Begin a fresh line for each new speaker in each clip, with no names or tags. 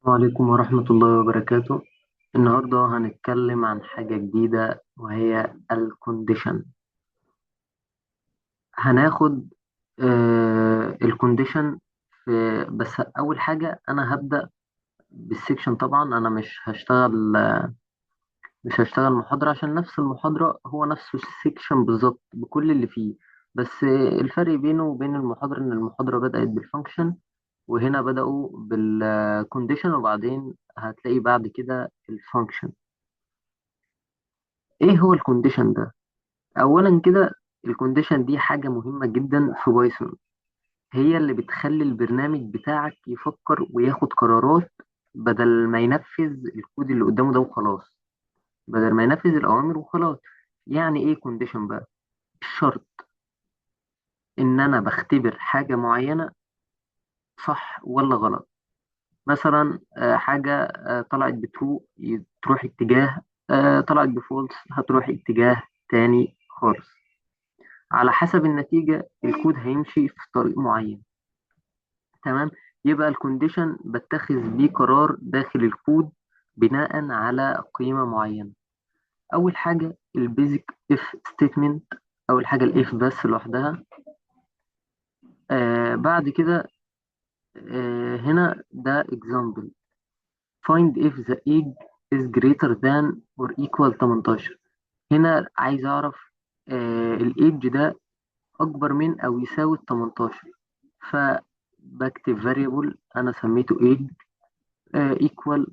وعليكم ورحمة الله وبركاته. النهاردة هنتكلم عن حاجة جديدة وهي الكونديشن. هناخد الكونديشن بس أول حاجة أنا هبدأ بالسكشن. طبعا أنا مش هشتغل محاضرة، عشان نفس المحاضرة هو نفسه السكشن بالظبط بكل اللي فيه. بس الفرق بينه وبين المحاضرة إن المحاضرة بدأت بالفانكشن، وهنا بدأوا بالكونديشن، وبعدين هتلاقي بعد كده الفانكشن. ايه هو الكونديشن ده؟ اولا كده، الكونديشن دي حاجة مهمة جدا في بايثون. هي اللي بتخلي البرنامج بتاعك يفكر وياخد قرارات، بدل ما ينفذ الكود اللي قدامه ده وخلاص، بدل ما ينفذ الأوامر وخلاص. يعني ايه كونديشن بقى؟ الشرط ان انا بختبر حاجة معينة صح ولا غلط. مثلا حاجة طلعت بترو تروح اتجاه، طلعت بفولس هتروح اتجاه تاني خالص. على حسب النتيجة الكود هيمشي في طريق معين. تمام. يبقى الكونديشن بتخذ بيه قرار داخل الكود بناء على قيمة معينة. أول حاجة البيزك اف ستيتمنت، أول حاجة الاف بس لوحدها. بعد كده هنا ده example: find if the age is greater than or equal 18. هنا عايز أعرف الايدج ده أكبر من أو يساوي 18. فبكتب variable أنا سميته age equal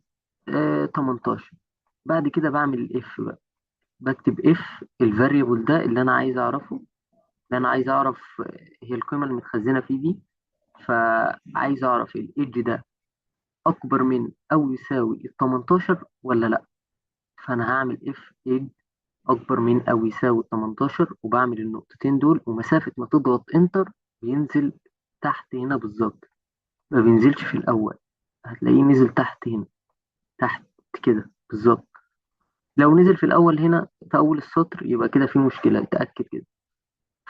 18. بعد كده بعمل الاف بقى، بكتب اف الفاريبل ده اللي انا عايز اعرفه، اللي انا عايز اعرف هي القيمه المتخزنه فيه دي. فعايز اعرف الايدج ده اكبر من او يساوي ال 18 ولا لا. فانا هعمل اف ايدج اكبر من او يساوي 18، وبعمل النقطتين دول، ومسافه ما تضغط انتر بينزل تحت هنا بالظبط. ما بينزلش في الاول، هتلاقيه نزل تحت هنا، تحت كده بالظبط. لو نزل في الأول هنا في أول السطر يبقى كده في مشكلة، اتأكد كده.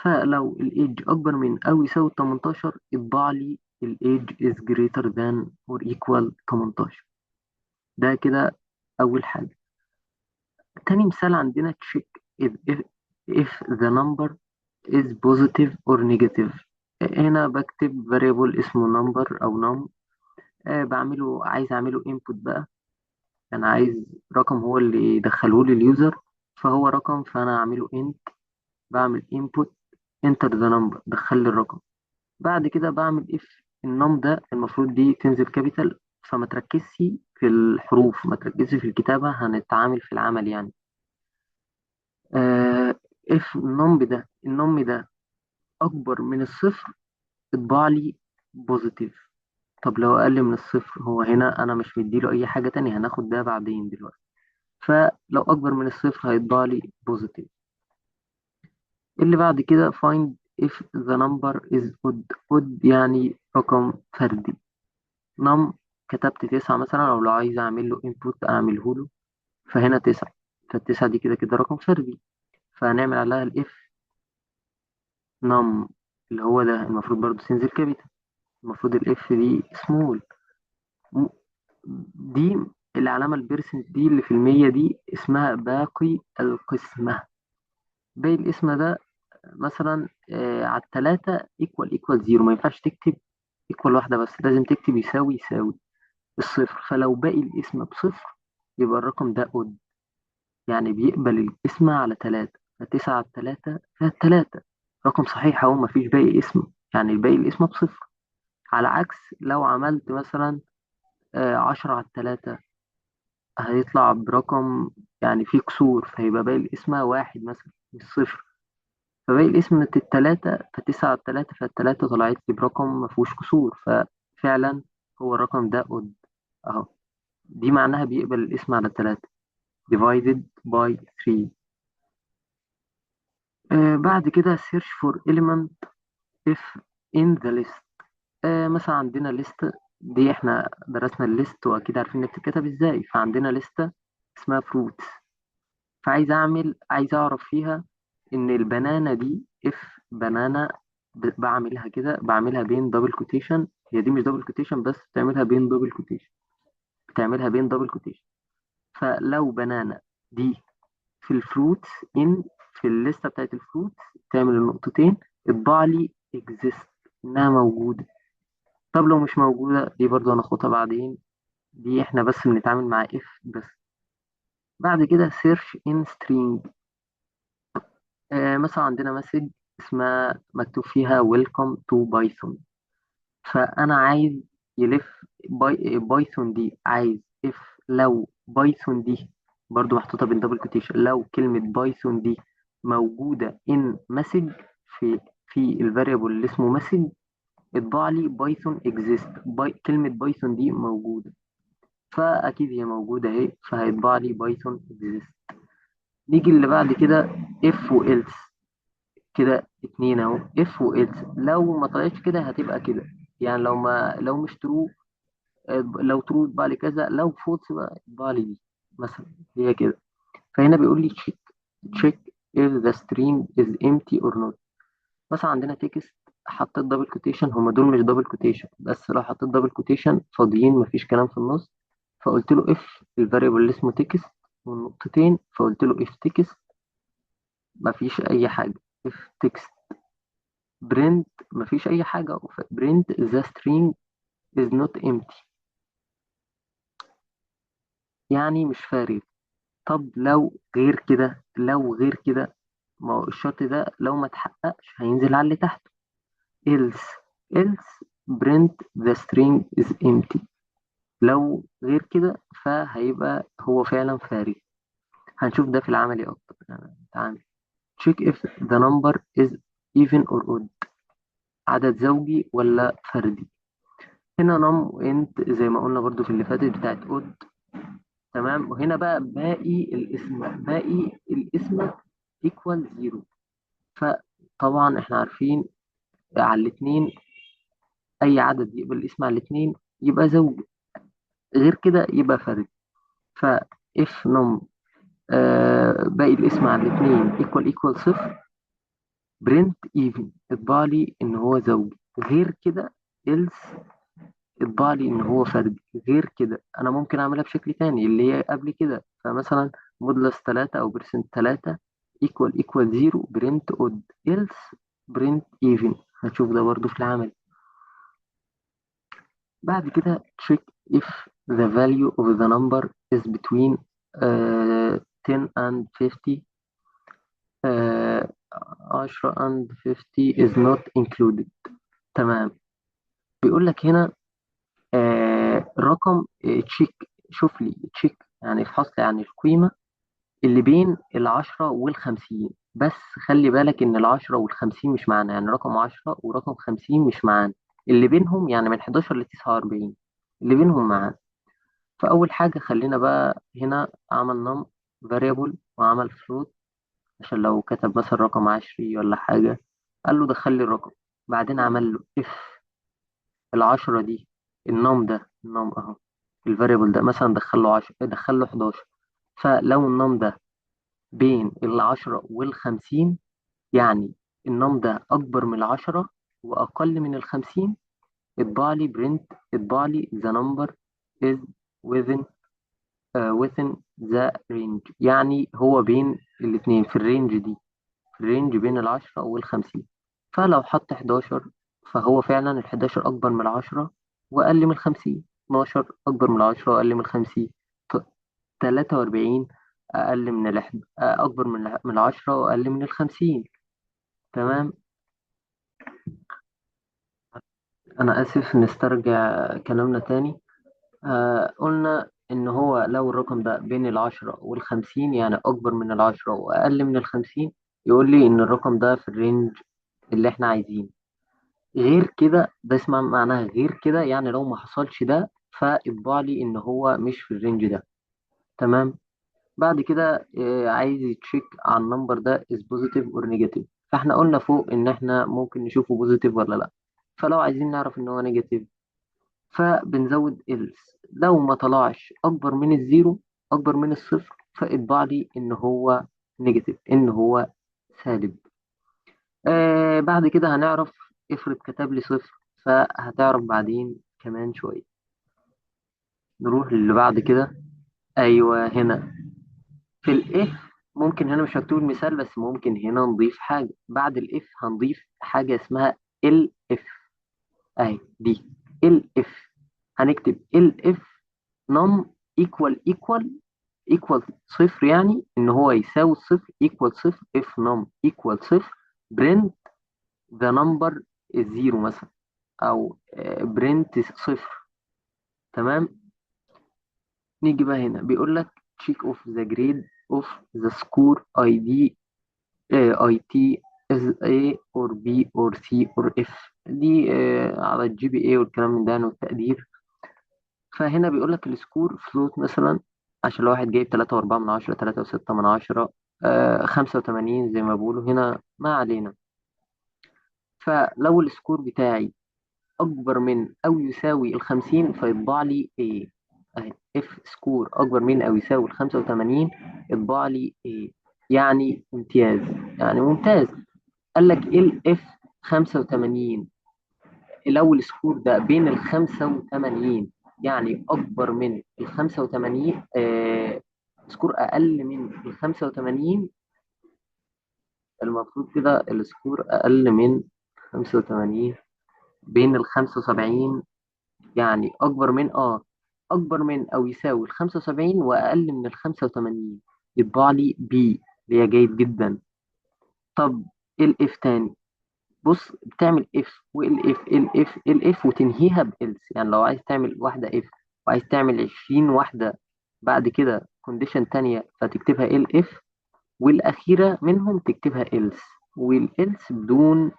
فلو الإيدج أكبر من أو يساوي 18 اطبع لي الإيدج is greater than or equal 18. ده كده أول حاجة. تاني مثال عندنا check if the number is positive or negative. هنا بكتب variable اسمه number أو num. عايز أعمله input بقى. أنا عايز رقم هو اللي يدخله لي اليوزر، فهو رقم، فأنا أعمله int. بعمل input enter the number، دخل لي الرقم. بعد كده بعمل if النم ده المفروض دي تنزل كابيتال، فما تركزش في الحروف، ما تركزش في الكتابة، هنتعامل في العمل يعني. if النم ده أكبر من الصفر اطبع لي بوزيتيف. طب لو أقل من الصفر، هو هنا أنا مش مديله أي حاجة تانية، هناخد ده بعدين دلوقتي. فلو أكبر من الصفر هيطبع لي بوزيتيف. اللي بعد كده find if the number is odd يعني رقم فردي. num كتبت 9 مثلا، أو لو عايز أعمل له input أعمله له، فهنا 9. فالتسعة دي كده كده رقم فردي، فهنعمل عليها الإف num اللي هو ده المفروض برضو تنزل كابيتال. المفروض الإف دي سمول. دي العلامة البيرسنت دي اللي في المية دي اسمها باقي القسمة. باقي الاسم ده مثلا على التلاتة ايكوال زيرو، ما ينفعش تكتب ايكوال واحدة بس، لازم تكتب يساوي الصفر. فلو باقي الاسم بصفر يبقى الرقم ده اود، يعني بيقبل الاسم على تلاتة. فتسعة على تلاتة فيها التلاتة، رقم صحيح اهو، مفيش باقي اسم، يعني باقي الاسم بصفر. على عكس لو عملت مثلا 10 على التلاتة هيطلع برقم يعني فيه كسور، فيبقى باقي الاسم واحد مثلا مش صفر. فباقي الاسم التلاتة، فتسعة على التلاتة فالتلاتة طلعت لي برقم مفهوش كسور، ففعلا هو الرقم ده اود اهو. دي معناها بيقبل الاسم على تلاتة divided by 3. بعد كده search for element if in the list. مثلا عندنا list، دي احنا درسنا الليست واكيد عارفين انها بتتكتب ازاي. فعندنا لستة اسمها fruits، عايز اعرف فيها ان البنانة دي اف بنانة، بعملها كده، بعملها بين دبل كوتيشن. هي دي مش دبل كوتيشن بس، بتعملها بين دبل كوتيشن. بتعملها بين دبل كوتيشن. فلو بنانا دي في الفروتس ان، في الليسته بتاعت الفروتس، تعمل النقطتين اطبع لي exist، انها موجوده. طب لو مش موجوده دي برضو هناخدها بعدين، دي احنا بس بنتعامل مع if بس. بعد كده search in string. مثلا عندنا مسج اسمها مكتوب فيها welcome to Python، فانا عايز يلف بايثون دي، عايز if لو بايثون دي برضو محطوطة بين دبل كوتيشن، لو كلمة بايثون دي موجودة in مسج، في الفاريبل اللي اسمه مسج، اطبع لي بايثون exist، كلمة بايثون دي موجودة، فأكيد هي موجودة اهي، فهيطبع لي بايثون exist. نيجي اللي بعد كده if و else. كده اتنين اهو، if و else، لو ما طلعتش كده هتبقى كده. يعني لو مش true، لو ترو يطبع لي كذا، لو فولس بقى يطبع لي دي مثلا، هي كده. فهنا بيقول لي check if the string is empty or not. مثلا عندنا تكست حطيت دبل كوتيشن، هما دول مش دبل كوتيشن، بس لو حطيت دبل كوتيشن فاضيين مفيش كلام في النص، فقلت له if الفاريبل اللي اسمه تكست والنقطتين، فقلت له if تكست مفيش اي حاجه، if تكست print مفيش اي حاجه، print the string is not empty، يعني مش فارغ. طب لو غير كده، لو غير كده، ما هو الشرط ده لو ما اتحققش هينزل على اللي تحته. else else print the string is empty. لو غير كده فهيبقى هو فعلا فارغ. هنشوف ده في العملي اكتر يعني. تعال check if the number is even or odd، عدد زوجي ولا فردي. هنا num وint زي ما قلنا برضو في اللي فاتت بتاعت odd. تمام. وهنا بقى باقي الاسم equal 0. فطبعا احنا عارفين على الاتنين، اي عدد يقبل الاسم على الاتنين يبقى زوج، غير كده يبقى فرد. ف if num باقي الاسم على الاتنين equal صفر، print even اطبع لي ان هو زوج، غير كده else اطبع لي ان هو فرد. غير كده انا ممكن اعملها بشكل تاني اللي هي قبل كده، فمثلا مودلس 3 او برسنت 3 equal 0 print odd else print even. هنشوف ده برضو في العمل. بعد كده check if the value of the number is between 10 and 50. 10 and 50 is not included. تمام. بيقول لك هنا رقم تشيك، شوف لي تشيك يعني افحص لي عن القيمة اللي بين العشرة والخمسين. بس خلي بالك إن العشرة والخمسين مش معانا، يعني رقم عشرة ورقم خمسين مش معانا، اللي بينهم يعني من 11 ل 49 اللي بينهم معانا. فأول حاجة خلينا بقى هنا عمل نم variable وعمل float، عشان لو كتب مثلا رقم عشري ولا حاجة قال له دخل لي الرقم. بعدين عمل له if العشرة دي، النم أهو، الفاريبل ده مثلا دخل له 10، دخل له 11. فلو النم ده بين العشرة والخمسين، يعني النم ده أكبر من العشرة وأقل من الخمسين، اطبع لي اطبع لي the number is within within the range، يعني هو بين الاتنين في الرينج دي، في الرينج بين العشرة والخمسين. فلو حط 11 فهو فعلا ال 11 أكبر من العشرة وأقل من الخمسين، 12 أكبر من العشرة وأقل من الخمسين، 43 أقل من أكبر من العشرة وأقل من الخمسين. تمام. أنا آسف، نسترجع كلامنا تاني. قلنا إن هو لو الرقم ده بين العشرة والخمسين، يعني أكبر من العشرة وأقل من الخمسين، يقول لي إن الرقم ده في الرينج اللي إحنا عايزينه. غير كده ده اسمع معناها غير كده، يعني لو ما حصلش ده فاطبع لي إن هو مش في الرينج ده. تمام. بعد كده عايز يتشيك على النمبر ده is positive or negative. فإحنا قلنا فوق إن إحنا ممكن نشوفه بوزيتيف ولا لأ. فلو عايزين نعرف إن هو نيجاتيف فبنزود else، لو ما طلعش اكبر من الزيرو، اكبر من الصفر، فاطبع لي ان هو نيجاتيف، ان هو سالب. بعد كده هنعرف، افرض كتب لي صفر، فهتعرف بعدين كمان شوية. نروح للي بعد كده. ايوه هنا في الاف، ممكن هنا مش مكتوب المثال، بس ممكن هنا نضيف حاجه بعد الاف. هنضيف حاجه اسمها ال اف، اهي دي ال اف. هنكتب ال اف نم ايكوال صفر، يعني ان هو يساوي الصفر، ايكوال صفر. اف نم ايكوال صفر، برنت ذا نمبر الزيرو مثلا، او برنت صفر. تمام. نيجي بقى هنا بيقول لك check of the grade of the score ID IT is A or B or C or F. دي على الجي بي اي والكلام من ده يعني، والتقدير. فهنا بيقول لك السكور فلوت مثلا، عشان لو واحد جايب 3.4 من 10، 3.6 من 10، 85 زي ما بيقولوا هنا، ما علينا. فلو السكور بتاعي أكبر من أو يساوي ال50 فيطبع لي A. أهي اف سكور أكبر من أو يساوي ال85، يطبع لي A، يعني امتياز، يعني ممتاز. قال لك اف 85، لو السكور ده بين ال 85، يعني أكبر من ال 85، سكور أقل من ال 85، المفروض كده السكور أقل من 85، بين ال 75، يعني أكبر من أو يساوي ال 75 وأقل من ال 85، يطبع لي بي، اللي هي جيد جدا. طب الاف تاني، بص بتعمل اف والاف الاف الاف وتنهيها بإلس. يعني لو عايز تعمل واحدة اف وعايز تعمل 20 واحدة بعد كده كونديشن تانية، فتكتبها الاف، والأخيرة منهم تكتبها إلس. والإلس بدون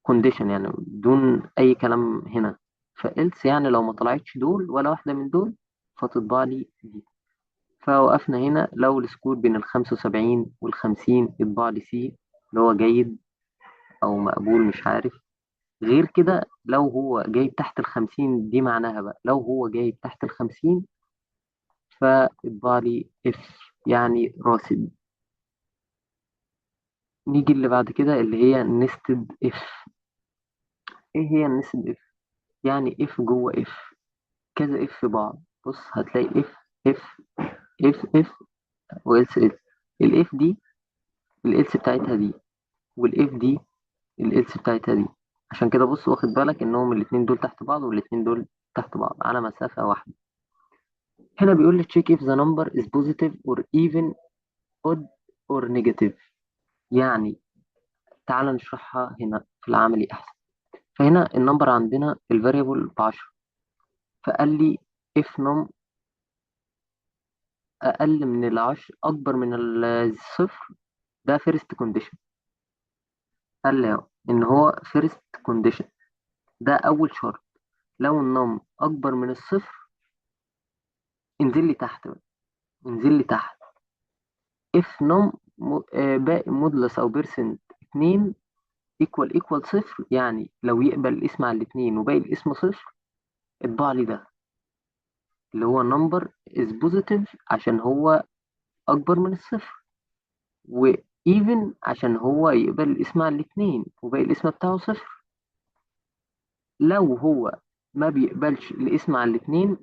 كونديشن، يعني بدون أي كلام هنا. فإلس يعني لو ما طلعتش دول ولا واحدة من دول، فتطبع لي دي. فوقفنا هنا، لو السكور بين ال 75 وال 50 يطبع لي سي، اللي هو جيد أو مقبول مش عارف. غير كده لو هو جايب تحت ال50، دي معناها بقى لو هو جايب تحت ال50 فيطبع لي اف، يعني راسب. نيجي اللي بعد كده اللي هي نستد اف. ايه هي النستد اف؟ يعني اف جوه اف، كذا اف في بعض. بص هتلاقي اف اف اف والس اف. الاف دي الالس بتاعتها دي، والاف دي الالس بتاعتها دي. عشان كده بص، واخد بالك انهم الاتنين دول تحت بعض والاتنين دول تحت بعض على مسافة واحدة. هنا بيقول لي check if the number is positive or even odd or negative. يعني تعال نشرحها هنا في العملي احسن. فهنا النمبر عندنا الفاريبل ب10، فقال لي if num اقل من العشر اكبر من الصفر، ده فيرست كونديشن. قال لي أهو ان هو فيرست كونديشن، ده اول شرط. لو النم اكبر من الصفر، انزل لي تحت بقى، انزل لي تحت. if num باقي مودلس او بيرسنت 2 ايكوال صفر، يعني لو يقبل الاسم على الاثنين وباقي الاسم صفر، اطبع لي ده اللي هو number is positive عشان هو اكبر من الصفر، و even عشان هو يقبل الاسم على الاثنين وباقي الاسم بتاعه صفر. لو هو ما بيقبلش الاسم على الاثنين،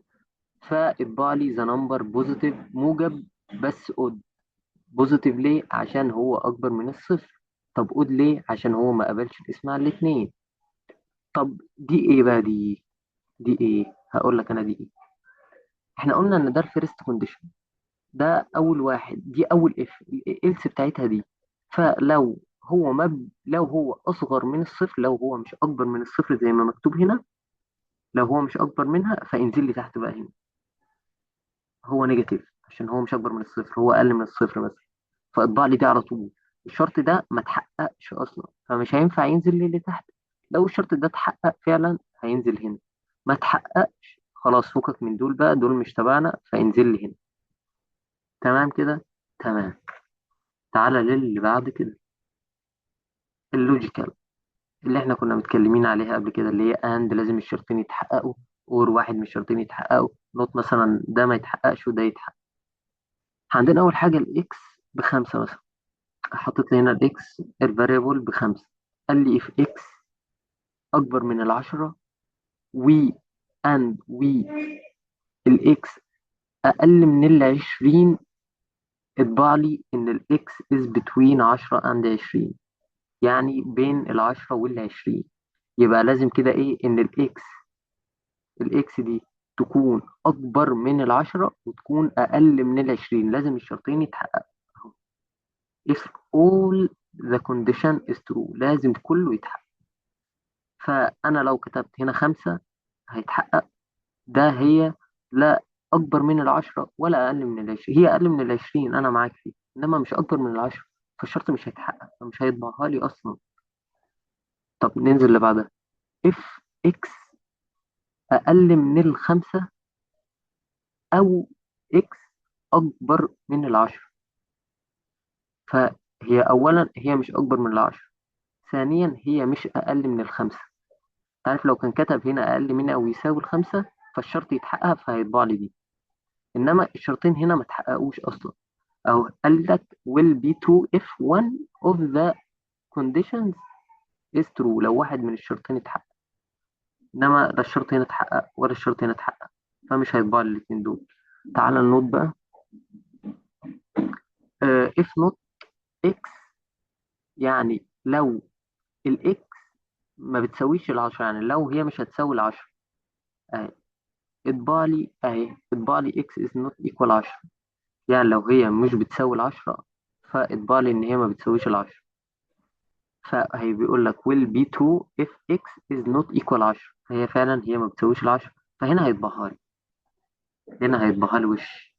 فاطبع لي the number positive موجب بس odd. بوزيتيف ليه؟ عشان هو اكبر من الصفر. طب اود ليه؟ عشان هو ما قبلش الاسم على الاثنين. طب دي ايه بقى؟ دي ايه؟ هقول لك انا دي ايه. احنا قلنا ان ده الفيرست كونديشن، ده اول واحد، دي اول اف الالس بتاعتها دي. فلو هو لو هو اصغر من الصفر، لو هو مش اكبر من الصفر زي ما مكتوب هنا، لو هو مش اكبر منها فانزل لي تحت بقى هنا. هو نيجاتيف عشان هو مش اكبر من الصفر، هو اقل من الصفر بس، فاطبع لي دي على طول. الشرط ده ما اتحققش اصلا، فمش هينفع ينزل لي تحت. لو الشرط ده اتحقق فعلا هينزل هنا، ما اتحققش خلاص فكك من دول بقى، دول مش تبعنا، فينزل لي هنا. تمام كده. تمام. تعالى للي بعد كده، اللوجيكال، اللي احنا كنا متكلمين عليها قبل كده، اللي هي اند لازم الشرطين يتحققوا، اور واحد من الشرطين يتحققوا، نوت مثلا ده ما يتحققش وده يتحقق. عندنا اول حاجه الاكس ب5 مثلا، حطيت لي هنا الاكس الفاريبل ب5. قال لي if x أكبر من 10 و and الاكس اقل من ال 20، اطبع لي ان الاكس is between 10 and 20، يعني بين ال 10 وال 20. يبقى لازم كده ايه ان الاكس دي تكون اكبر من ال 10 وتكون اقل من ال 20. لازم الشرطين يتحققوا. if all the condition is true، لازم كله يتحقق. فانا لو كتبت هنا 5 هيتحقق. ده هي لا أكبر من ال 10 ولا أقل من ال 20. هي أقل من ال 20 أنا معاك فيه، إنما مش أكبر من ال 10، فالشرط مش هيتحقق، فمش هيطبعها لي أصلا. طب ننزل اللي بعدها. if x أقل من ال 5 أو x أكبر من ال 10. فهي أولا هي مش أكبر من ال 10، ثانيا هي مش أقل من ال 5. عارف لو كان كتب هنا أقل من أو يساوي ال 5 فالشرط يتحقق فهيطبع لي دي. إنما الشرطين هنا ما تحققوش أصلا. أو قال لك will be true if one of the conditions is true، لو واحد من الشرطين اتحقق. إنما لا الشرط هنا اتحقق ولا الشرط هنا اتحقق، فمش هيطبع لي الاتنين دول. تعال النوت بقى. if not x، يعني لو الاكس ما بتساويش ال 10، يعني لو هي مش هتساوي ال 10، اهي اطبع لي x is not equal 10. يعني لو هي مش بتساوي ال 10 فاطبع لي ان هي ما بتساويش ال 10. فهي بيقول لك will be true if x is not equal 10، فهي فعلا هي ما بتساويش ال 10، فهنا هيطبعها لي. هنا هيطبعها لي وش.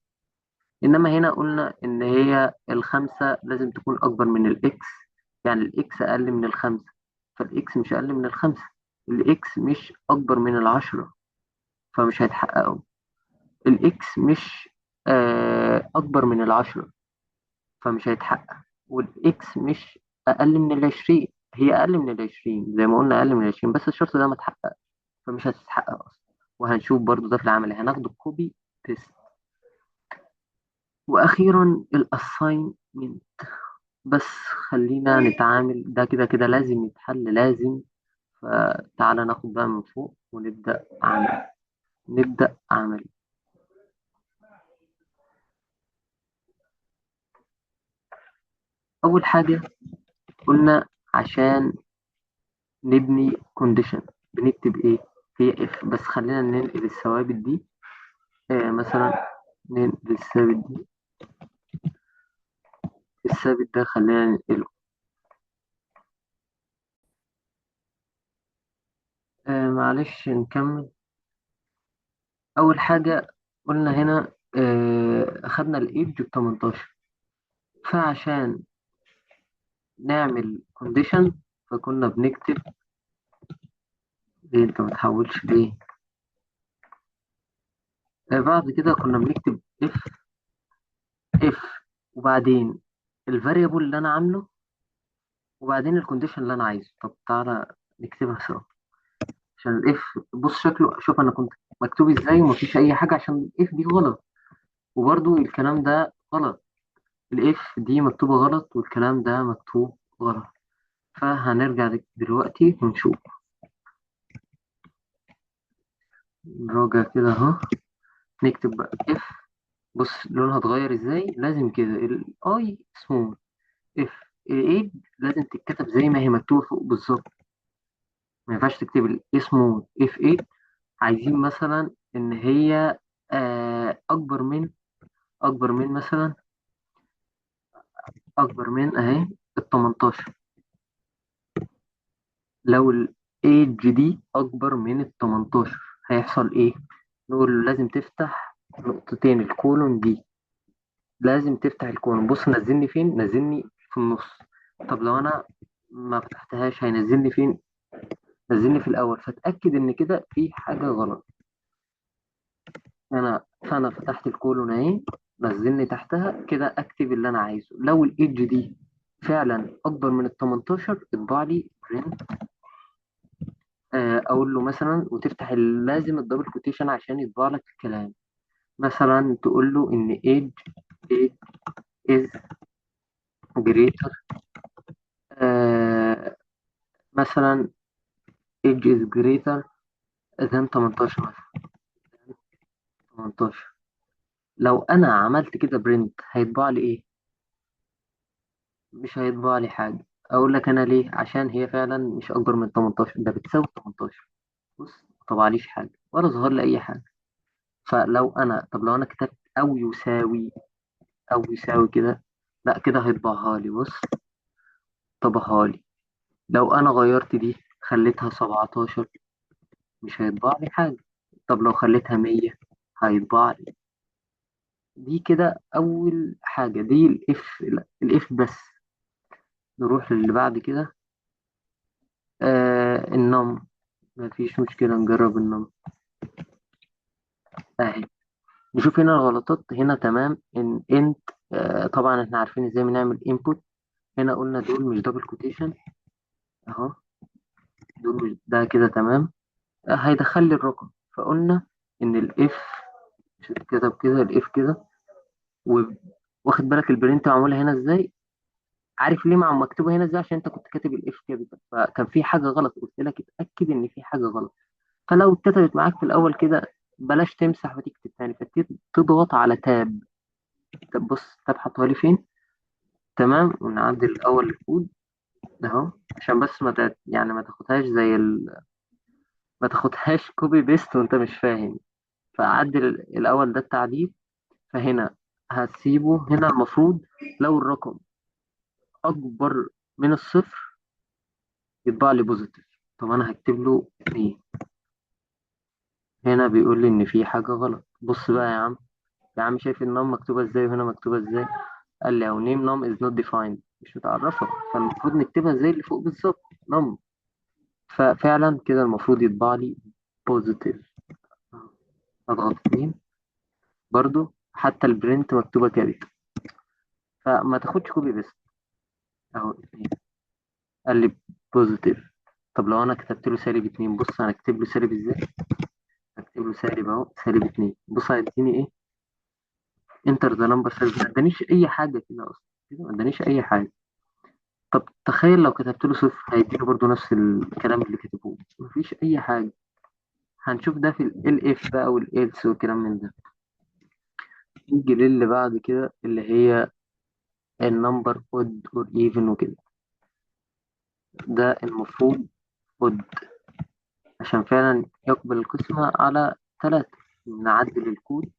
انما هنا قلنا ان هي ال 5 لازم تكون اكبر من الاكس، يعني الاكس اقل من ال 5، فالاكس مش اقل من ال 5. الاكس مش اكبر من ال 10، فمش هيتحققوا. الاكس مش اكبر من ال 10، فمش هيتحقق. والاكس مش اقل من ال 20، هي اقل من ال 20 زي ما قلنا اقل من ال 20، بس الشرط ده ما اتحقق، فمش هتتحقق اصلا. وهنشوف برضو ده في العمل، هناخده كوبي تيست. واخيرا الاساينمنت. بس خلينا نتعامل، ده كده كده لازم يتحل لازم. فتعالى ناخد بقى من فوق ونبدأ عمل. نبدأ عمل. أول حاجة قلنا عشان نبني كونديشن بنكتب إيه؟ هي إف، بس خلينا ننقل الثوابت دي. مثلا ننقل الثابت دي، الثابت ده خلينا ننقله. معلش نكمل. أول حاجة قلنا هنا أخدنا الإيدج ب 18، فعشان نعمل كونديشن فكنا بنكتب. ليه أنت ما تحولش ليه؟ بعد كده كنا بنكتب اف وبعدين الفاريبل اللي أنا عامله وبعدين الكونديشن اللي أنا عايزه. طب تعالى نكتبها سوا. عشان الاف بص شكله، شوف أنا كنت مكتوب إزاي ومفيش أي حاجة، عشان الاف دي غلط وبرضو الكلام ده غلط. الاف دي مكتوبة غلط والكلام ده مكتوب غلط. فهنرجع دلوقتي ونشوف. نراجع كده اهو. نكتب بقى اف. بص لونها اتغير ازاي، لازم كده الاي سمول. اف الايد لازم تتكتب زي ما هي مكتوبة فوق بالظبط، ما ينفعش تكتب اسمه اف 8. عايزين مثلا ان هي اكبر من مثلا اكبر من اهي ال 18. لو الايدج دي اكبر من ال 18 هيحصل ايه؟ نقول له لازم تفتح نقطتين الكولون دي، لازم تفتح الكولون. بص نزلني فين؟ نزلني في النص. طب لو انا ما فتحتهاش هينزلني فين؟ نزلني في الاول. فتاكد ان كده في حاجه غلط. فانا فتحت الكولون اهي، نزلني تحتها كده. اكتب اللي انا عايزه. لو الايدج دي فعلا اكبر من ال 18 اطبع لي print. اقول له مثلا وتفتح لازم الدبل كوتيشن عشان يطبع لك الكلام. مثلا تقول له ان age is greater. آه مثلا age is greater than 18 مثلا. 18. لو انا عملت كده برنت هيطبع لي ايه؟ مش هيطبع لي حاجه. اقول لك انا ليه؟ عشان هي فعلا مش اكبر من 18، ده بتساوي 18. بص، ما طبعليش حاجه ولا ظهر لي اي حاجه. طب لو انا كتبت او يساوي، او يساوي كده، لا كده هيطبعها لي. بص، طبعها لي. لو انا غيرت دي خليتها 17، مش هيطبع لي حاجه. طب لو خليتها 100 هيطبع لي. دي كده اول حاجه، دي الاف بس. نروح للي بعد كده. النم. مفيش مشكله، نجرب النم اهي. نشوف هنا الغلطات هنا. تمام، ان انت طبعا احنا عارفين ازاي بنعمل انبوت. هنا قلنا دول مش دبل كوتيشن اهو. دول مش، ده كده تمام. هيدخل لي الرقم. فقلنا ان الاف كتب كده، الاف كده. واخد بالك البرنت معموله هنا ازاي؟ عارف ليه مكتوبه هنا ازاي؟ عشان انت كنت كاتب الاف كابيتال، فكان في حاجه غلط. قلت لك اتاكد ان في حاجه غلط. فلو اتكتبت معاك في الاول كده، بلاش تمسح وتكتب تاني، فتضغط على تاب. طب بص، تاب حطها لي فين؟ تمام. ونعدل الاول الكود ده اهو، عشان بس يعني ما تاخدهاش ما تاخدهاش كوبي بيست وانت مش فاهم. فعدل الاول ده التعديل. فهنا هسيبه هنا. المفروض لو الرقم اكبر من الصفر يطبع لي بوزيتيف. طب انا هكتب له ايه؟ هنا بيقول لي ان في حاجه غلط. بص بقى يا عم، يا عم شايف النم مكتوبه ازاي وهنا مكتوبه ازاي؟ قال لي او نيم نم از نوت ديفايند، مش متعرفه. فالمفروض نكتبها زي اللي فوق بالظبط، نم. ففعلا كده المفروض يطبع لي بوزيتيف. اضغط اتنين، برضو حتى البرنت مكتوبه كابيتال. فما تاخدش كوبي بس اهو اتنين. قال لي بوزيتيف. طب لو انا كتبت له سالب اتنين، بص انا اكتب له سالب ازاي؟ اكتب له سالب اهو، سالب اتنين. بص هيديني ايه؟ انتر ذا نمبر سالب. ما ادانيش اي حاجه كده اصلا، كده ما ادانيش اي حاجه. طب تخيل لو كتبت له صفر، هيديني برضو نفس الكلام اللي كتبوه، مفيش اي حاجه. هنشوف ده في ال اف بقى والإلس والكلام من ده. نيجي للي بعد كده اللي هي النمبر اود اور ايفن وكده. ده المفروض اود، عشان فعلا يقبل القسمة على ثلاثة. نعدل الكود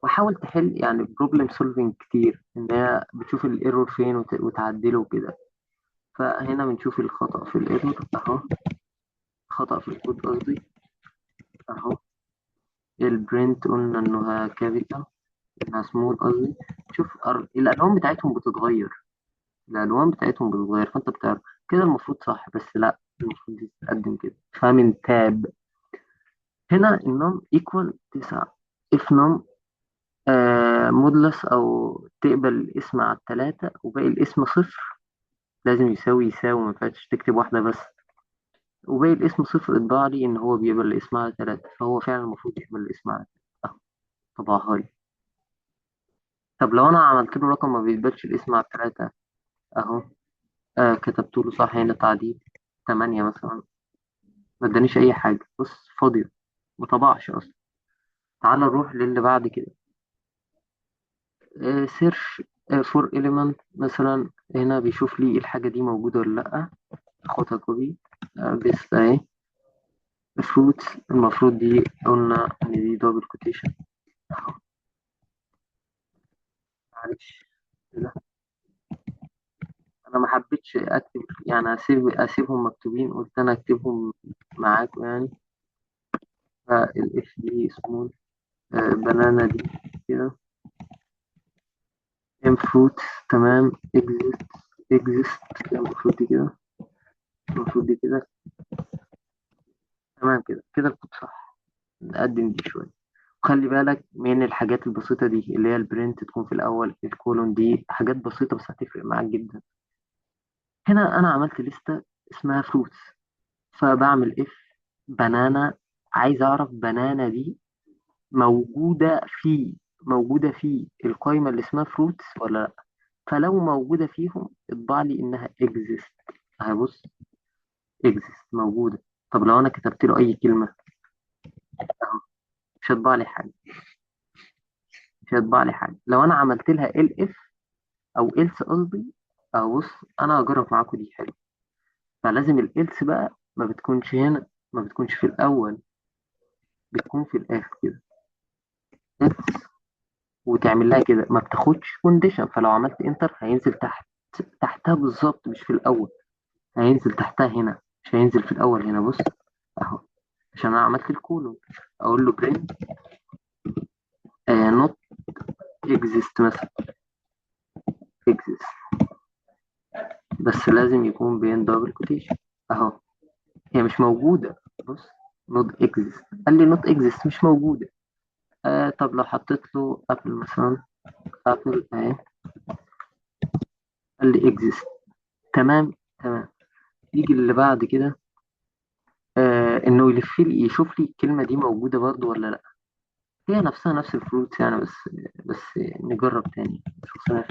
وحاول تحل يعني بروبلم سولفينج كتير، ان هي بتشوف الايرور فين وتعدله وكده. فهنا بنشوف الخطأ في الايرور اهو، خطأ في الكود قصدي اهو. البرنت قلنا انها كابيتال، انها سمول قصدي. شوف الالوان بتاعتهم بتتغير. الالوان بتاعتهم بتتغير، فانت بتعرف كده المفروض صح. بس لا، المفروض تتقدم كده. فمن تاب هنا النم ايكوال 9. اف نم مودلس، او تقبل الاسم على التلاتة وباقي الاسم صفر. لازم يساوي، ما ينفعش تكتب واحدة بس. وباقي الاسم صفر، اطبع لي ان هو بيقبل الاسم على تلاتة. فهو فعلا المفروض يقبل الاسم على تلاتة اهو، طبعها لي. طب لو انا عملت له رقم ما بيقبلش الاسم على التلاتة اهو، كتبت له صح هنا تعديل 8 مثلا، ما ادانيش اي حاجة. بص فاضية، ما طبعش اصلا. تعال نروح للي بعد كده. سيرش فور إليمنت مثلا. هنا بيشوف لي الحاجة دي موجودة ولا لأ. اخدها كوبي بيست اهي. فروتس، المفروض دي قلنا ان دي دبل كوتيشن اهو. معلش كده، انا ما حبيتش اكتب يعني اسيبهم مكتوبين، قلت انا اكتبهم معاكم يعني. فالاف دي سمول، بنانا دي كده. ام فروت تمام. اكزيست المفروض دي كده، المفروض دي كده. تمام كده، كده الكود صح. نقدم دي شوية. وخلي بالك من الحاجات البسيطة دي، اللي هي البرنت تكون في الأول، الكولون، دي حاجات بسيطة بس هتفرق معاك جدا. هنا أنا عملت لستة اسمها فروتس، فبعمل اف بنانا. عايز أعرف بنانا دي موجودة في موجودة في القائمة اللي اسمها فروتس ولا لأ. فلو موجودة فيهم اطبع لي إنها exist. هبص، exist موجودة. طب لو أنا كتبت له أي كلمة، مش هيطبع لي حاجة. مش هيطبع لي حاجة لو أنا عملت لها ال اف أو إلس قصدي. أو بص، أنا هجرب معاكم دي حلو. فلازم الإلس بقى ما بتكونش هنا، ما بتكونش في الأول، بتكون في الآخر كده. إلس، وتعمل لها كده ما بتاخدش كونديشن، فلو عملت انتر هينزل تحت، تحتها بالظبط مش في الأول. هينزل تحتها هنا، مش هينزل في الأول هنا. بص أهو، عشان أنا عملت الكولون. أقول له برنت نوت اكزيست مثلا، اكزيست، بس لازم يكون بين دبل كوتيشن اهو. هي مش موجودة. بص، نوت اكزيست، قال لي نوت اكزيست مش موجودة. طب لو حطيت له ابل مثلا، ابل اهي، قال لي اكزيست. تمام. تمام. يجي اللي بعد كده، انه يلف لي يشوف لي الكلمة دي موجودة برضو ولا لا. هي نفسها نفس الفروتس يعني، بس نجرب تاني نشوف سنة.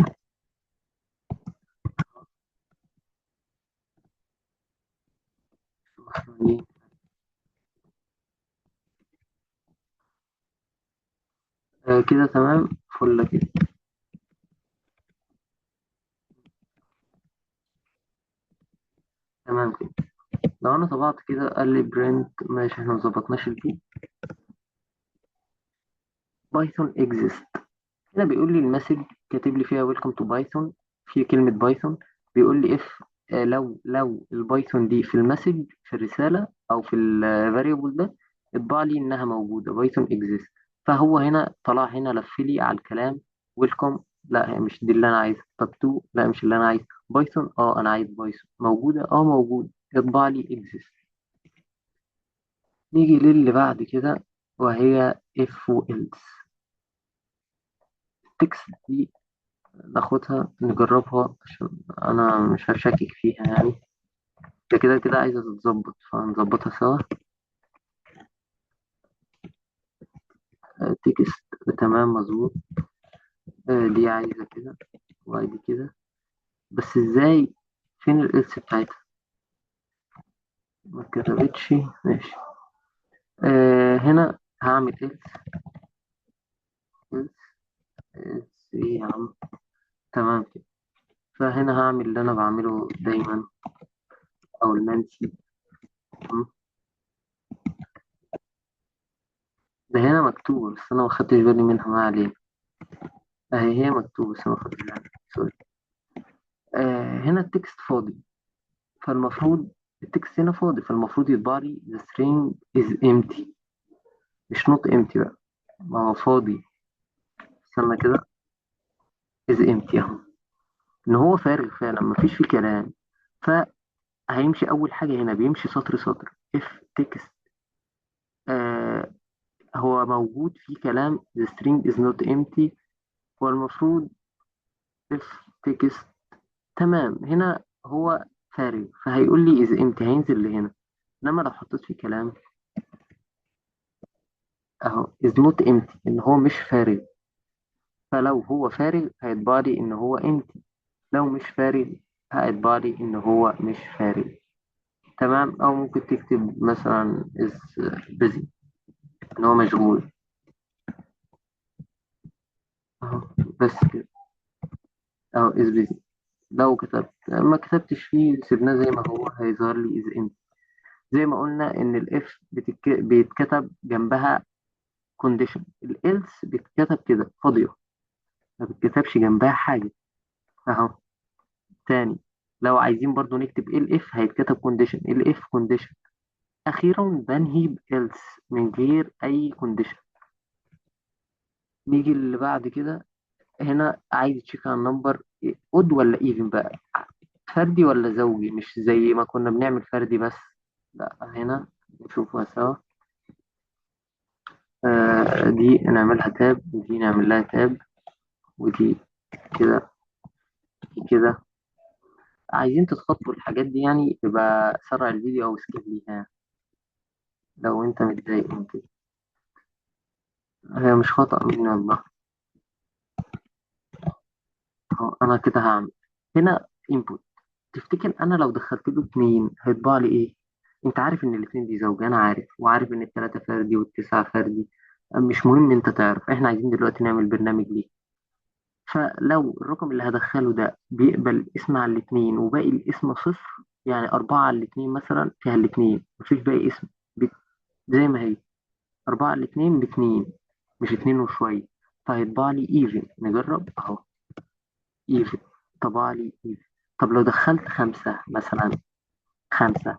كده تمام. فل كده. تمام كده. لو انا طبعت كده قال لي برنت، ماشي احنا مظبطناش البي. بايثون اكزيست. هنا بيقول لي المسج كاتب لي فيها ويلكم تو بايثون، في كلمة بايثون. بيقول لي اف لو البايثون دي في المسج في الرسالة او في الفاريبل ده، اطبع لي انها موجودة بايثون اكزيست. فهو هنا طلع هنا لف لي على الكلام. ويلكم، لا هي مش دي اللي انا عايزها. طب تو، لا مش اللي انا عايزها. بايثون، اه انا عايز بايثون موجودة، اه موجود، اطبع لي اكزيست. نيجي للي بعد كده، وهي اف وإلس. التكست دي ناخدها نجربها عشان أنا مش هشكك فيها يعني. ده كده كده عايزة تتظبط، فنظبطها سوا. تكست، تمام مظبوط. دي عايزة كده، وادي كده. بس ازاي؟ فين الإلس بتاعتها؟ ما كتبتش. ماشي. هنا هعمل إلس. إلس، إلس إيه يا عم؟ تمام كده. فهنا هعمل اللي أنا بعمله دايما، أو المنسي. ده هنا مكتوب بس أنا ما خدتش بالي منها، ما علينا. هي مكتوبة بس أنا ما خدتش بالي. سوري. هنا التكست فاضي، فالمفروض التكست هنا فاضي، فالمفروض يطبع لي the string is empty، مش not empty بقى. ما هو فاضي. استنى كده. is empty اهو، ان هو فارغ فعلا مفيش فيه كلام. فهيمشي اول حاجة هنا، بيمشي سطر سطر. if text آه هو موجود فيه كلام the string is not empty. هو المفروض if text. تمام. هنا هو فارغ، فهيقول لي is empty، هينزل لهنا. انما لو حطيت فيه كلام اهو is not empty، ان هو مش فارغ. فلو هو فارغ هيطبع لي ان هو empty، لو مش فارغ هيطبع لي ان هو مش فارغ. تمام. او ممكن تكتب مثلا is busy، ان هو مشغول اهو. بس كده. اهو is busy. لو كتبت، ما كتبتش فيه سيبناه زي ما هو، هيظهر لي is empty. زي ما قلنا ان الاف بيتكتب جنبها condition، الelse بيتكتب كده فاضية، ما بيتكتبش جنبها حاجة اهو. تاني، لو عايزين برضو نكتب ال اف هيتكتب كونديشن، ال اف كونديشن. اخيرا بنهي ب else من غير اي كونديشن. نيجي اللي بعد كده. هنا عايز تشيك على النمبر، اود ولا ايفن بقى، فردي ولا زوجي، مش زي ما كنا بنعمل فردي بس. لا هنا نشوفها سوا. دي نعملها تاب، ودي نعمل لها تاب، ودي كده، دي كده. عايزين تتخطوا الحاجات دي يعني، يبقى سرع الفيديو او سكيب ليها لو انت متضايق من كده. هي مش خطأ مني والله. أهو انا كده هعمل هنا input. تفتكر انا لو دخلت له اتنين هيطبع لي ايه؟ انت عارف ان الاتنين دي زوجة، انا عارف، وعارف ان التلاتة فردي والتسعة فردي. مش مهم انت تعرف، احنا عايزين دلوقتي نعمل برنامج ليه. فلو الرقم اللي هدخله ده بيقبل اسم على الاتنين وباقي الاسم صفر، يعني 4 على 2 مثلا فيها الاتنين مفيش باقي اسم، بت- زي ما هي 4 على 2 ب2، مش 2 وشوية، فهيطبع لي ايفن. نجرب اهو، ايفن، طبع لي ايفن. طب لو دخلت 5 مثلا، 5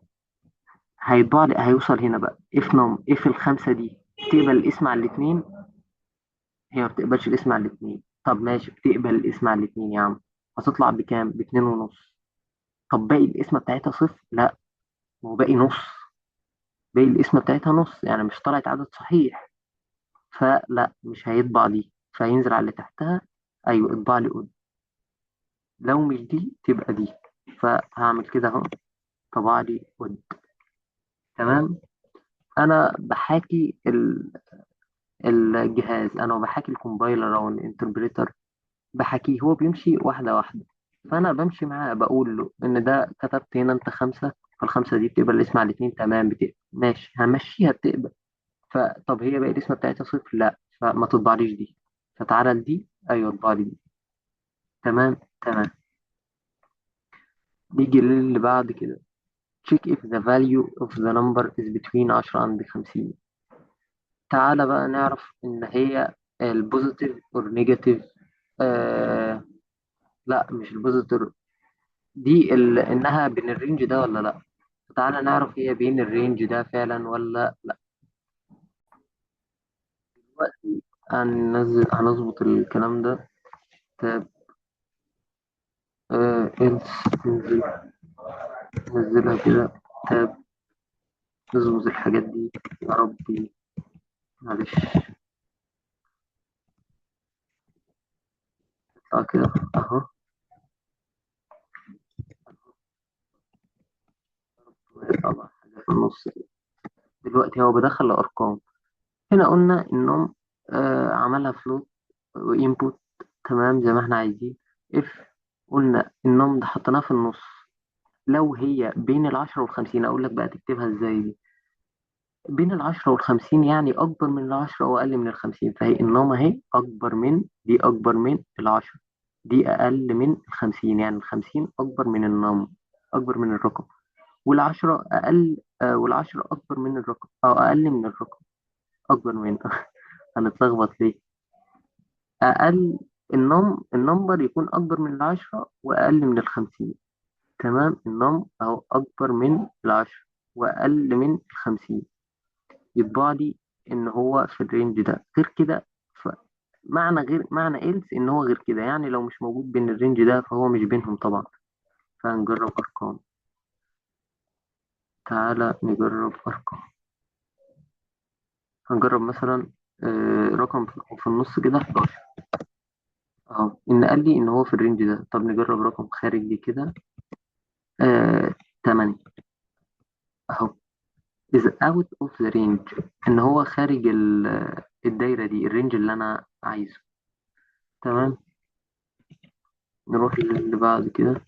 هيطبع لي، هيوصل هنا بقى اف ال5 دي تقبل الاسم على الاتنين. هي ما بتقبلش الاسم على الاتنين. طب ماشي، بتقبل الاسم على الاتنين يا عم، هتطلع بكام؟ ب2.5. طب باقي القسمة بتاعتها صفر؟ لا، هو باقي نص. باقي القسمة بتاعتها نص، يعني مش طلعت عدد صحيح. فلا، مش هيطبع دي، فهينزل على اللي تحتها. ايوه، اطبع لي قد. لو مش دي تبقى دي، فهعمل كده اهو، طبع لي قد. تمام. انا بحاكي الجهاز، انا بحاكي الكومبايلر او الانتربريتر، بحكيه هو بيمشي واحدة واحدة. فأنا بمشي معاه بقول له إن ده كتبت هنا أنت 5، فالخمسة دي بتقبل الاسم على الاتنين، تمام بتقبل، ماشي همشيها بتقبل. فطب هي بقى الاسم بتاعتها صفر؟ لا، فما تطبعليش دي، فتعالى لدي، أيوه اطبع لي دي. تمام تمام. نيجي للي بعد كده. check if the value of the number is between 10 and 50. تعالى بقى نعرف إن هي البوزيتيف اور نيجاتيف. لا، مش البوزيتيف دي إنها بين الرينج ده ولا لا. تعالى نعرف هي بين الرينج ده فعلا ولا لا. دلوقتي هنظبط الكلام ده. تاب إلس، ننزل ننزلها كده. تاب، نظبط الحاجات دي. يا ربي، معلش. اه كده اهو. طبعا حاجة في النص كده. دلوقتي هو بدخل الأرقام. هنا قلنا إنهم عملها فلوت وإنبوت، تمام زي ما احنا عايزين. اف، قلنا إنهم ده حطيناها في النص. لو هي بين ال10 وال50، أقول لك بقى تكتبها إزاي دي. بين ال10 وال50 يعني أكبر من ال10 وأقل من ال50، فهي إنما هي أكبر من دي، أكبر من ال10، دي أقل من ال50، يعني ال50 أكبر من النم، أكبر من الرقم، وال10 أقل، وال10 أكبر من الرقم أو أقل من الرقم، أكبر من هنتلخبط ليه؟ أقل، النمبر يكون أكبر من ال10 وأقل من ال50. تمام، أهو أكبر من ال10 وأقل من ال50، يطبع لي ان هو في الرينج ده. غير كده، ف معنى إلس ان هو غير كده، يعني لو مش موجود بين الرينج ده فهو مش بينهم طبعا. فهنجرب ارقام. تعالى نجرب ارقام. هنجرب مثلا رقم في النص كده 11 اهو، ان قال لي ان هو في الرينج ده. طب نجرب رقم خارجي كده، آه 8 اهو، is out of the range، ان هو خارج الدايرة دي، الرينج اللي انا عايزه. تمام. نروح للي بعد كده.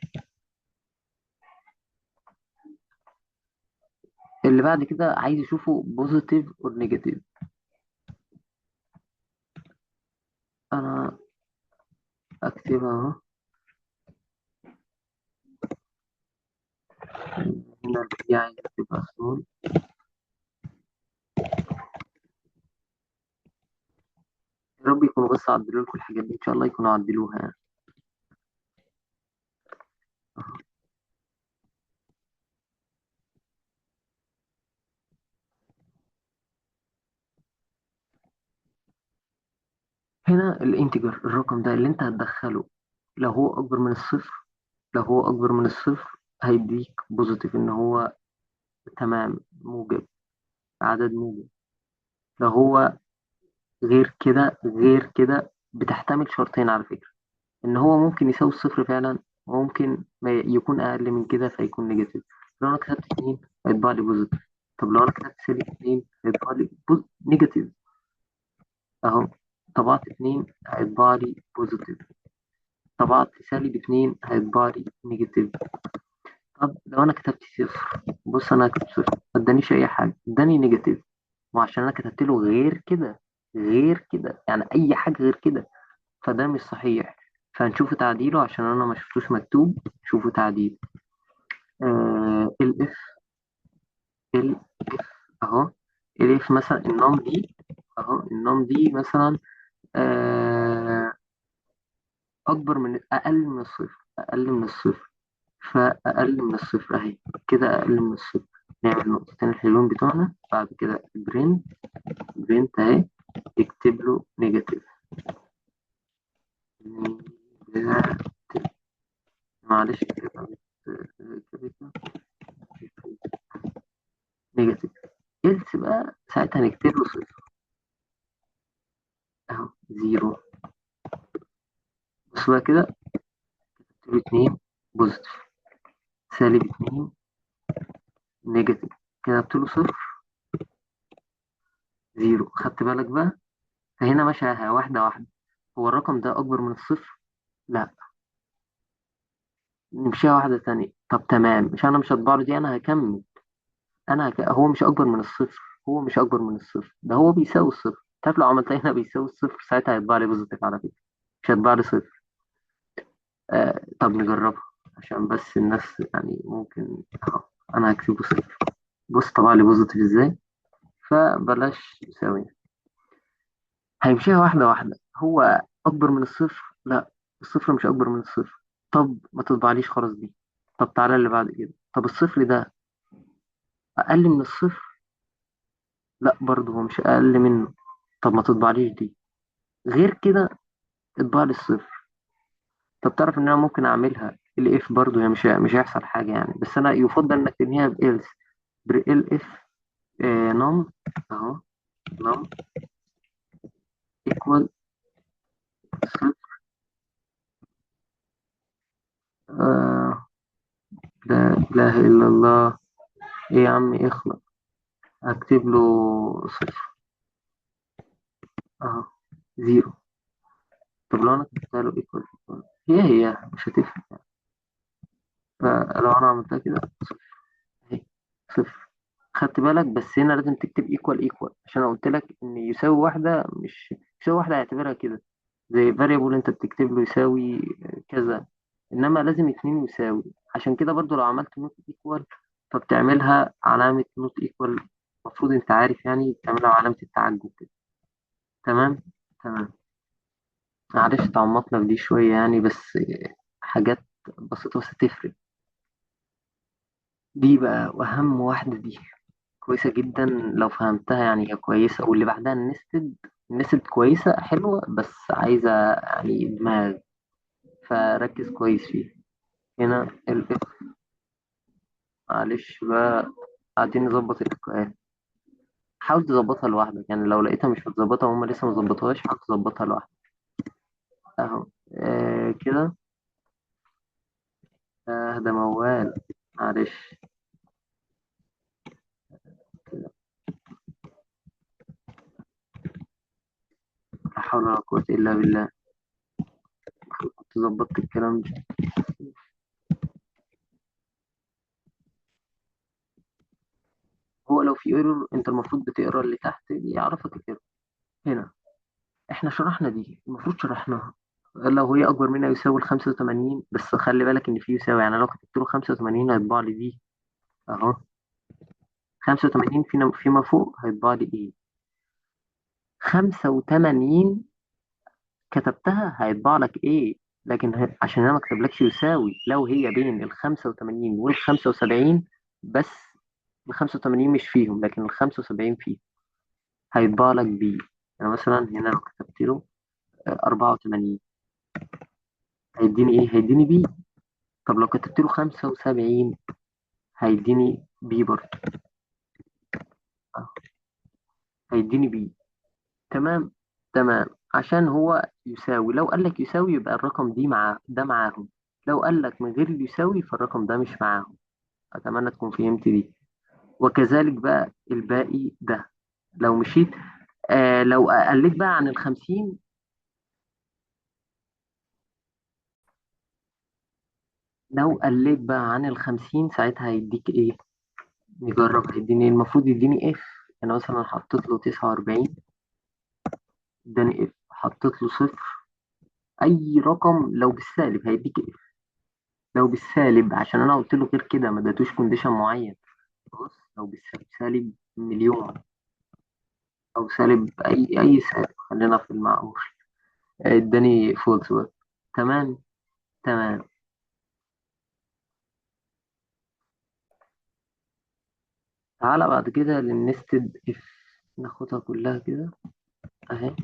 اللي بعد كده عايز اشوفه بوزيتيف اور نيجاتيف. انا اكتبها اهو. هنا دي عايز تبقى سمول. يا رب يكونوا بس عدلوا لكم الحاجات دي، ان شاء الله يكونوا عدلوها يعني. هنا الانتجر، الرقم ده اللي انت هتدخله، لو هو اكبر من الصفر، لو هو اكبر من الصفر هيديك بوزيتيف، ان هو تمام موجب، عدد موجب. لو هو غير كده بتحتمل شرطين على فكرة، ان هو ممكن يساوي الصفر فعلا، وممكن ما يكون اقل من كده فيكون نيجاتيف. لو انا كتبت 2 هيطبع لي بوزيتيف. طب لو انا كتبت سالب 2 هيطبع لي نيجاتيف اهو. طبعت 2 هيطبع لي بوزيتيف. طبعت -2 هيطبع لي نيجاتيف. طب لو انا كتبت صفر، بص انا كتبت صفر ما ادانيش اي حاجه، اداني نيجاتيف، وعشان انا كتبت له غير كده، غير كده يعني أي حاجة غير كده فده مش صحيح. فنشوف تعديله عشان أنا ما شفتوش مكتوب. شوفوا تعديل. ال اف ال أهو. ال اف مثلا النوم دي، أهو النوم دي مثلا آه أكبر من أقل من الصفر، أقل من الصفر. فأقل من الصفر أهي، كده أقل من الصفر. نعمل نقطتين الحلوين بتوعنا، بعد كده برنت. برنت أهي، اكتب له نيجاتيف. معلش كده نيجاتيف. إلس بقى ساعتها نكتب له صفر. أهو زيرو. بص بقى كده، اكتب له اتنين بوزيتيف، سالب اتنين نيجاتيف. كده قلت له صفر زيرو. خدت بالك بقى؟ فهنا ماشي واحدة واحدة. هو الرقم ده أكبر من الصفر؟ لا. نمشيها واحدة تانية. طب تمام، مش أنا مش هطبع له دي، أنا هكمل. هو مش أكبر من الصفر. هو مش أكبر من الصفر، ده هو بيساوي الصفر. تعرف لو عملت هنا بيساوي الصفر ساعتها هيطبع لي بوزيتيف على فكرة، مش هيطبع لي صفر. طب نجربها عشان بس الناس يعني ممكن. أهو أنا هكتبه صفر. بص طبع لي بوزيتيف إزاي. فبلاش يساوي. هيمشيها واحدة واحدة. هو أكبر من الصفر؟ لا، الصفر مش أكبر من الصفر. طب ما تطبعليش خلاص دي. طب تعالى اللي بعد كده. طب الصفر ده أقل من الصفر؟ لا برضه هو مش أقل منه. طب ما تطبعليش دي. غير كده اطبع لي الصفر. طب تعرف إن أنا ممكن أعملها الإف برضه، هي مش هيحصل حاجة يعني، بس أنا يفضل إنك تنهيها بإلس. ال إف نم أهو. نم إيكوال صفر. آه لا إله إلا الله. إيه يا عم اخلص. هكتب له صفر اهو زيرو. طب لو انا كتبتها له ايكوال، هي مش هتفرق. فلو انا عملتها كده صفر اهي، صفر. خدت بالك؟ بس هنا لازم تكتب ايكوال ايكوال، عشان انا قلت لك ان يساوي واحده، مش يساوي واحده هيعتبرها كده زي فاريبل انت بتكتب له يساوي كذا. انما لازم اتنين يساوي. عشان كده برضو لو عملت نوت ايكوال فبتعملها علامه نوت ايكوال. المفروض انت عارف يعني بتعملها علامه التعجب كده. تمام. تمام. معلش تعمقنا في دي شوية يعني، بس حاجات بسيطة بس تفرق. دي بقى وأهم واحدة دي، كويسة جدا لو فهمتها يعني هي كويسة. واللي بعدها النستد. النستد كويسة حلوة بس عايزة يعني دماغ، فركز كويس فيه. هنا اف. معلش بقى، قاعدين نظبط الإفكار. حاول تظبطها لوحدك يعني، لو لقيتها مش متظبطة وهم لسه مظبطوهاش حاول تظبطها لوحدك. أهو كده. ده موال. معلش. لا حول ولا قوة إلا بالله. كنت ظبطت الكلام ده. هو لو في ايرور انت المفروض بتقرا اللي تحت يعرفك الايرور. هنا احنا شرحنا دي، المفروض شرحناها. لو هي اكبر منها يساوي ال 85، بس خلي بالك ان في يساوي يعني، لو كتبت له 85 هيطبع لي دي اهو. 85 فيما فوق هيطبع لي ايه. 85 كتبتها هيطبع لك ايه. لكن عشان انا ما كتبلكش يساوي، لو هي بين ال 85 وال 75 بس، ال 85 مش فيهم لكن ال 75 فيهم، هيطبع لك بي. يعني مثلا هنا لو كتبت له 84 هيديني ايه؟ هيديني بي. طب لو كتبت له 75 هيديني بي برضه. هيديني بي. تمام. تمام. عشان هو يساوي، لو قال لك يساوي يبقى الرقم دي مع ده معاهم. لو قال لك من غير يساوي فالرقم ده مش معاهم. أتمنى تكون فهمت دي. وكذلك بقى الباقي ده. لو مشيت لو قلت بقى عن ال50. لو قلت بقى عن ال50 ساعتها هيديك ايه؟ نجرب. هيديني المفروض يديني اف. انا مثلا حطيت له 49 اداني اف، حطيت له صفر. اي رقم لو بالسالب هيديك اف، لو بالسالب عشان انا قلت له غير كده ما اديتوش كونديشن معين. بص لو بالسالب سالب مليون، او سالب اي سالب، خلينا في المعقول. اداني فولس بقى. تمام. تمام. تعالى بعد كده للنستد اف، ناخدها كلها كده اهي.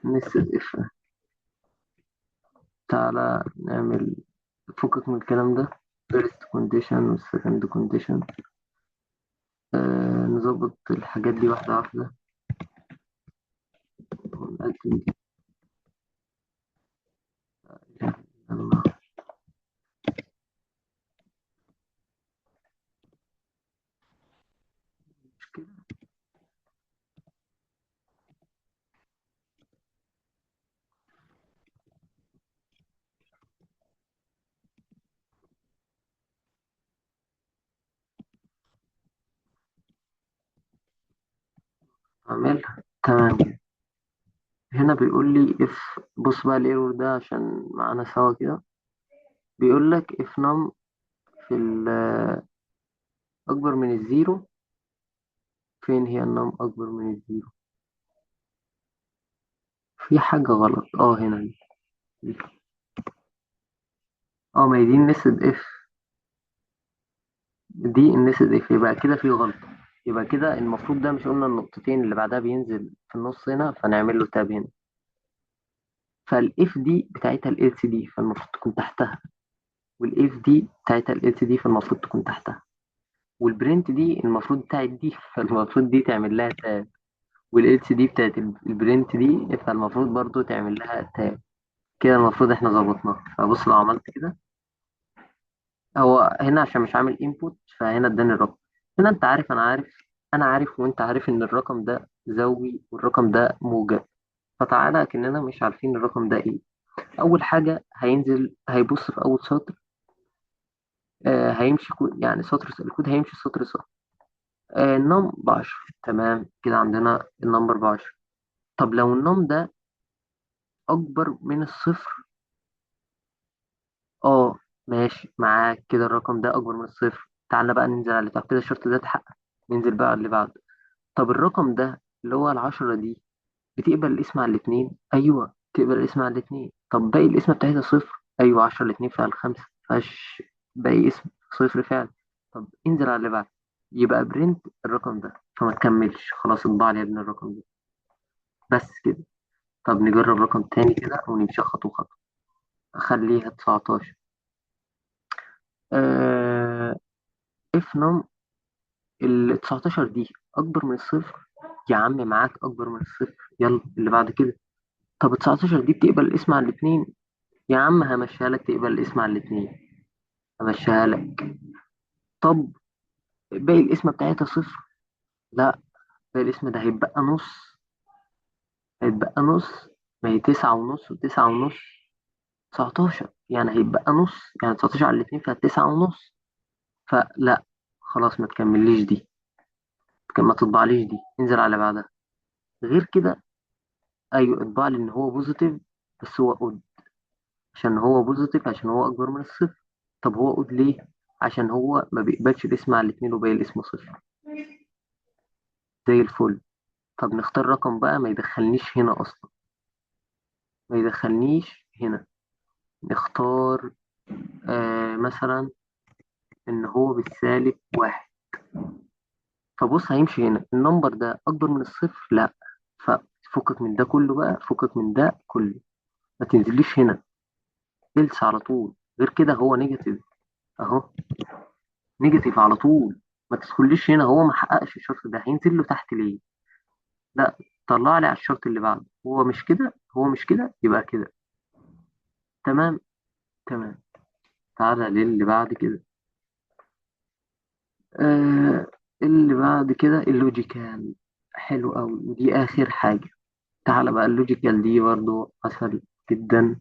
نستد اف. تعالى نعمل، فكك من الكلام ده. first condition وال second condition. نظبط الحاجات دي واحدة واحدة ونقدم دي. يلا، مش كده. أعملها تمام كده. هنا بيقول لي if، بص بقى الايرور ده عشان معانا سوا كده. بيقول لك if num في أكبر من الزيرو. فين هي النم أكبر من الزيرو؟ في حاجة غلط، هنا دي. ما هي دي النسد اف. دي النسد اف، يبقى كده في غلطة. يبقى كده المفروض ده، مش قلنا النقطتين اللي بعدها بينزل في النص هنا، فنعمل له تاب هنا. فالاف دي بتاعتها الالس دي، فالمفروض تكون تحتها. والاف دي بتاعتها الالس دي، فالمفروض تكون تحتها. والبرنت دي المفروض بتاعت دي، فالمفروض دي تعمل لها تاب. والالس دي بتاعت البرنت دي، فالمفروض برضو تعمل لها تاب. كده المفروض احنا ظبطناها. فبص لو عملت كده، هو هنا عشان مش عامل انبوت فهنا اداني الرقم. هنا انت عارف، انا عارف، انا عارف وانت عارف ان الرقم ده زوجي والرقم ده موجب. فتعالى كأننا مش عارفين الرقم ده ايه. اول حاجة هينزل هيبص في اول سطر. هيمشي كود، يعني سطر الكود هيمشي سطر سطر. النم ب10. تمام كده عندنا النمبر ب10. طب لو النم ده اكبر من الصفر. اه ماشي معاك كده، الرقم ده اكبر من الصفر. تعالى بقى ننزل على اللي تحت كده، الشرط ده اتحقق. ننزل بقى على اللي بعده. طب الرقم ده اللي هو ال10 دي، بتقبل الاسم على الاتنين؟ ايوه تقبل الاسم على الاتنين. طب باقي الاسم بتاعتها صفر؟ ايوه 10 الاتنين فيها الخمسة، مفيهاش باقي اسم، صفر فعلا. طب انزل على اللي بعده. يبقى برنت الرقم ده، فما تكملش خلاص، اطبع لي يا ابني الرقم ده. بس كده. طب نجرب رقم تاني كده ونمشي خطوة خطوة. اخليها 19. آه اف نم ال 19 دي اكبر من الصفر. يا عم معاك اكبر من الصفر، يلا اللي بعد كده. طب 19 دي بتقبل الاسم على الاثنين. يا عم همشيها لك تقبل الاسم على الاثنين، همشيها لك. طب باقي الاسم بتاعتها صفر. لا، باقي الاسم ده هيبقى نص. هيبقى نص. ما هي 9 ونص و9 ونص. 19 يعني هيبقى نص، يعني 19 على الاثنين فيها 9 ونص. فلا، خلاص ما تكمليش دي. ما تطبعليش دي، انزل على اللي بعدها. غير كده، ايوه اطبع لي ان هو بوزيتيف. بس هو اود، عشان هو بوزيتيف، عشان هو اكبر من الصفر. طب هو اود ليه؟ عشان هو ما بيقبلش الاسم على الاثنين وباقي الاسم صفر. زي الفل. طب نختار رقم بقى ما يدخلنيش هنا اصلا، ما يدخلنيش هنا. نختار مثلا ان هو بالسالب 1. فبص هيمشي هنا النمبر ده اكبر من الصفر، لا. ففكك من ده كله بقى، فكك من ده كله. ما تنزليش هنا، إلس على طول. غير كده هو نيجاتيف اهو، نيجاتيف على طول. ما تدخليش هنا، هو ما حققش الشرط ده، هينزل له تحت ليه؟ لا، طلع لي على الشرط اللي بعده. هو مش كده، هو مش كده، يبقى كده. تمام. تمام. تعالى للي بعد كده. آه اللي بعد كده اللوجيكال. حلو قوي، ودي اخر حاجة. تعالى بقى اللوجيكال دي برضو اسهل جدا.